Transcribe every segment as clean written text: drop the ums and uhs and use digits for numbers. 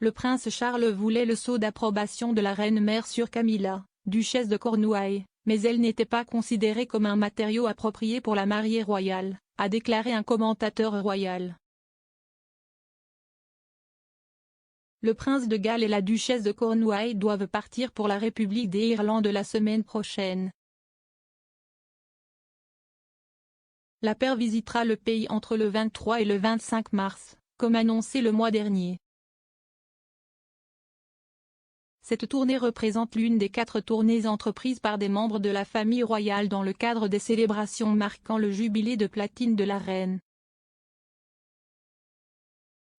Le prince Charles voulait le sceau d'approbation de la reine-mère sur Camilla, duchesse de Cornouailles, mais elle n'était pas considérée comme un matériau approprié pour la mariée royale, a déclaré un commentateur royal. Le prince de Galles et la duchesse de Cornouailles doivent partir pour la République des Irlandes la semaine prochaine. La paire visitera le pays entre le 23 et le 25 mars, comme annoncé le mois dernier. Cette tournée représente l'une des 4 tournées entreprises par des membres de la famille royale dans le cadre des célébrations marquant le jubilé de platine de la reine.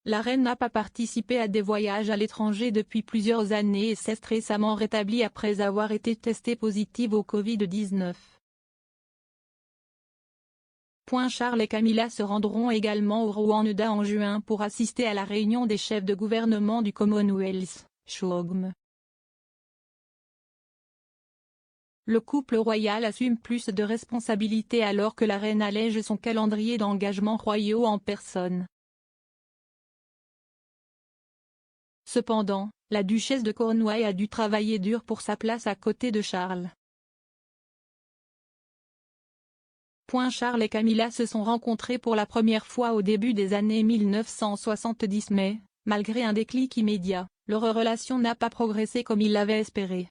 La reine n'a pas participé à des voyages à l'étranger depuis plusieurs années et s'est récemment rétablie après avoir été testée positive au Covid-19. Charles et Camilla se rendront également au Rwanda en juin pour assister à la réunion des chefs de gouvernement du Commonwealth, CHOGM. Le couple royal assume plus de responsabilités alors que la reine allège son calendrier d'engagements royaux en personne. Cependant, la duchesse de Cornouailles a dû travailler dur pour sa place à côté de Charles. Charles et Camilla se sont rencontrés pour la première fois au début des années 1970 mais, malgré un déclic immédiat, leur relation n'a pas progressé comme ils l'avaient espéré.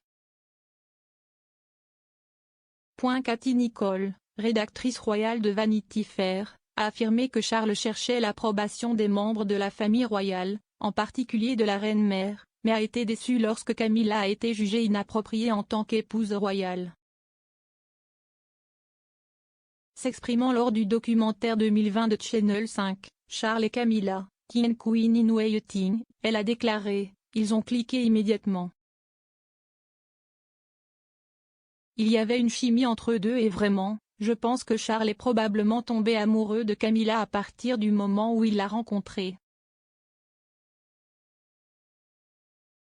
Cathy Nicholl, rédactrice royale de Vanity Fair, a affirmé que Charles cherchait l'approbation des membres de la famille royale, en particulier de la reine-mère, mais a été déçu lorsque Camilla a été jugée inappropriée en tant qu'épouse royale. S'exprimant lors du documentaire 2020 de Channel 5, Charles et Camilla, King and Queen in Waiting, elle a déclaré « Ils ont cliqué immédiatement. Il y avait une chimie entre eux deux et vraiment, je pense que Charles est probablement tombé amoureux de Camilla à partir du moment où il l'a rencontrée.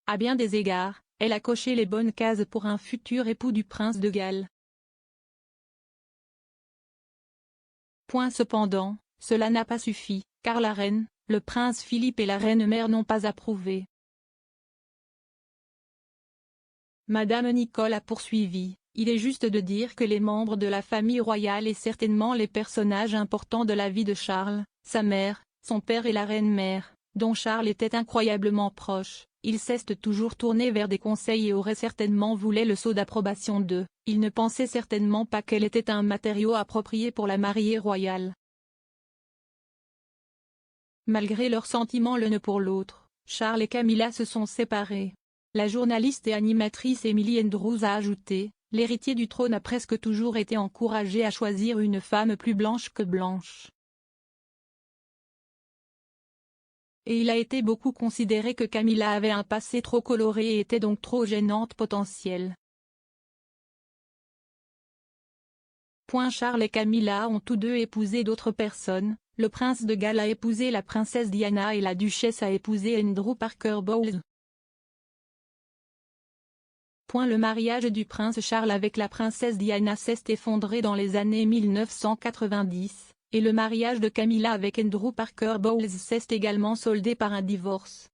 À bien des égards, elle a coché les bonnes cases pour un futur époux du prince de Galles. Cependant, cela n'a pas suffi, car la reine, le prince Philippe et la reine-mère n'ont pas approuvé. Madame Nicholl a poursuivi. Il est juste de dire que les membres de la famille royale et certainement les personnages importants de la vie de Charles, sa mère, son père et la reine-mère, dont Charles était incroyablement proche, ils s'est toujours tournés vers des conseils et auraient certainement voulu le sceau d'approbation d'eux, ils ne pensaient certainement pas qu'elle était un matériau approprié pour la mariée royale. Malgré leurs sentiments l'un pour l'autre, Charles et Camilla se sont séparés. La journaliste et animatrice Emily Andrews a ajouté: l'héritier du trône a presque toujours été encouragé à choisir une femme plus blanche que blanche. Et il a été beaucoup considéré que Camilla avait un passé trop coloré et était donc trop gênante potentielle. Charles et Camilla ont tous deux épousé d'autres personnes, le prince de Galles a épousé la princesse Diana et la duchesse a épousé Andrew Parker Bowles. Le mariage du prince Charles avec la princesse Diana s'est effondré dans les années 1990, et le mariage de Camilla avec Andrew Parker Bowles s'est également soldé par un divorce.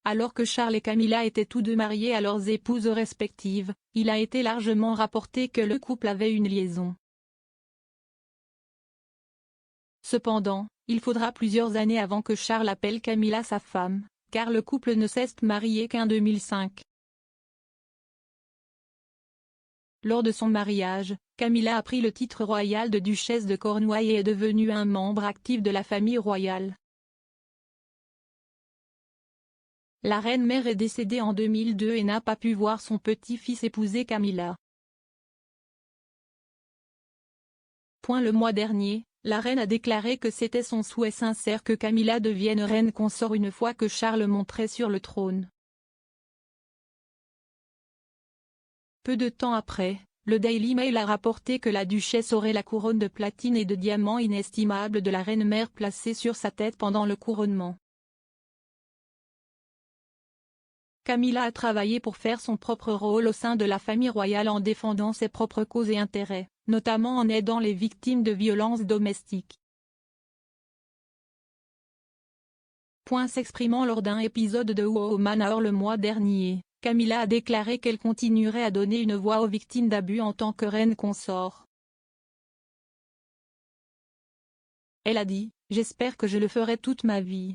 Alors que Charles et Camilla étaient tous deux mariés à leurs épouses respectives, il a été largement rapporté que le couple avait une liaison. Cependant, il faudra plusieurs années avant que Charles appelle Camilla sa femme, car le couple ne s'est marié qu'en 2005. Lors de son mariage, Camilla a pris le titre royal de duchesse de Cornouailles et est devenue un membre actif de la famille royale. La reine-mère est décédée en 2002 et n'a pas pu voir son petit-fils épouser Camilla. Le mois dernier, la reine a déclaré que c'était son souhait sincère que Camilla devienne reine consort une fois que Charles monterait sur le trône. Peu de temps après, le Daily Mail a rapporté que la duchesse aurait la couronne de platine et de diamants inestimables de la reine-mère placée sur sa tête pendant le couronnement. Camilla a travaillé pour faire son propre rôle au sein de la famille royale en défendant ses propres causes et intérêts, notamment en aidant les victimes de violences domestiques. S'exprimant lors d'un épisode de Wow Manor le mois dernier, Camilla a déclaré qu'elle continuerait à donner une voix aux victimes d'abus en tant que reine consort. Elle a dit « J'espère que je le ferai toute ma vie. »